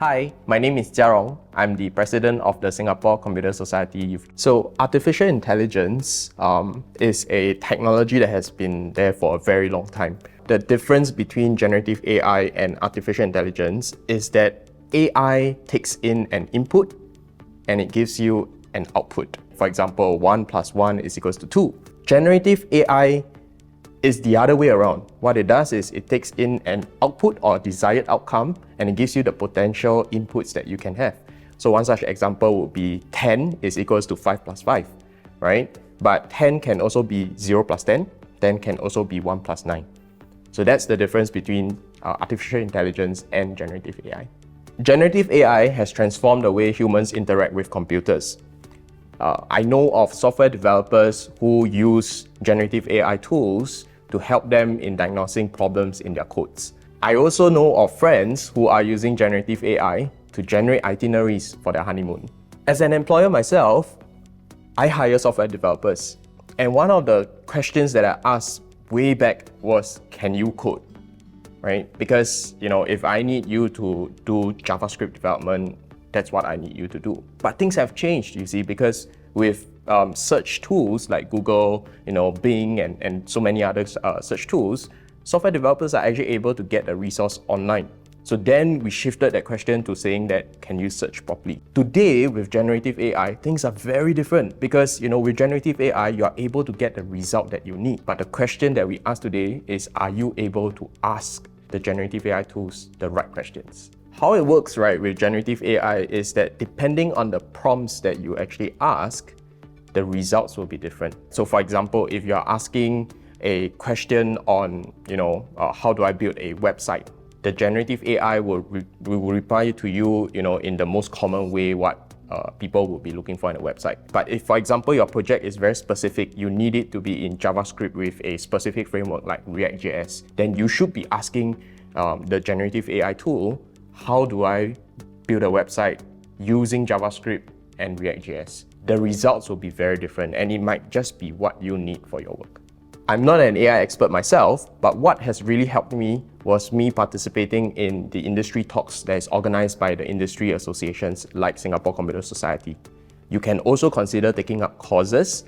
Hi, my name is Jia Rong. I'm the president of the Singapore Computer Society Youth. So artificial intelligence is a technology that has been there for a very long time. The difference between generative AI and artificial intelligence is that AI takes in an input and it gives you an output. For example, 1 plus 1 is equals to 2. Generative AI is the other way around. What it does is it takes in an output or desired outcome and it gives you the potential inputs that you can have. So one such example would be 10 is equals to 5 plus 5, right? But 10 can also be 0 plus 10, 10 can also be 1 plus 9. So that's the difference between artificial intelligence and generative AI. Generative AI has transformed the way humans interact with computers. I know of software developers who use generative AI tools to help them in diagnosing problems in their codes. I also know of friends who are using generative AI to generate itineraries for their honeymoon. As an employer myself, I hire software developers. And one of the questions that I asked way back was, can you code? Right? Because, if I need you to do JavaScript development, that's what I need you to do. But things have changed, you see, because with search tools like Google, Bing, and so many other search tools, software developers are actually able to get a resource online. So then we shifted that question to saying that, can you search properly? Today, with generative AI, things are very different because, with generative AI, you are able to get the result that you need. But the question that we ask today is, are you able to ask the generative AI tools the right questions? How it works, right, with generative AI is that depending on the prompts that you actually ask, the results will be different. So for example, if you're asking a question on, how do I build a website? The generative AI will reply to you, in the most common way what people will be looking for in a website. But if, for example, your project is very specific, you need it to be in JavaScript with a specific framework like React.js, then you should be asking the generative AI tool, how do I build a website using JavaScript and React.js? The results will be very different and it might just be what you need for your work. I'm not an AI expert myself, but what has really helped me was me participating in the industry talks that is organized by the industry associations like Singapore Computer Society. You can also consider taking up courses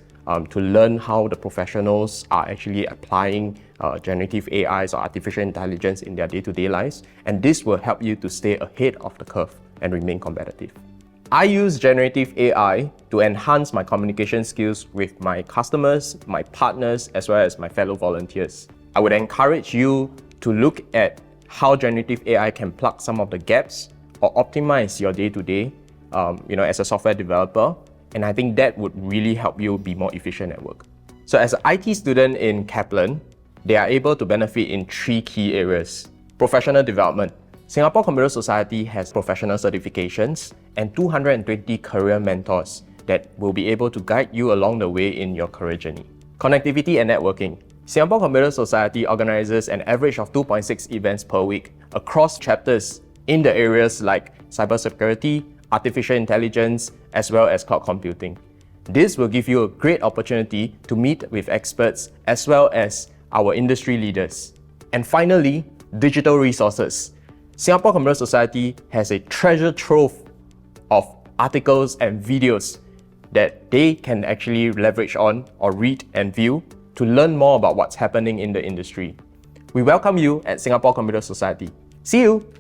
to learn how the professionals are actually applying generative AIs or artificial intelligence in their day-to-day lives, and this will help you to stay ahead of the curve and remain competitive. I use generative AI to enhance my communication skills with my customers, my partners, as well as my fellow volunteers. I would encourage you to look at how generative AI can plug some of the gaps or optimize your day-to-day, as a software developer. And I think that would really help you be more efficient at work. So as an IT student in Kaplan, they are able to benefit in 3 key areas. Professional development. Singapore Computer Society has professional certifications and 220 career mentors that will be able to guide you along the way in your career journey. Connectivity and networking. Singapore Computer Society organizes an average of 2.6 events per week across chapters in the areas like cybersecurity, artificial intelligence, as well as cloud computing. This will give you a great opportunity to meet with experts as well as our industry leaders. And finally, digital resources. Singapore Computer Society has a treasure trove of articles and videos that they can actually leverage on or read and view to learn more about what's happening in the industry. We welcome you at Singapore Computer Society. See you!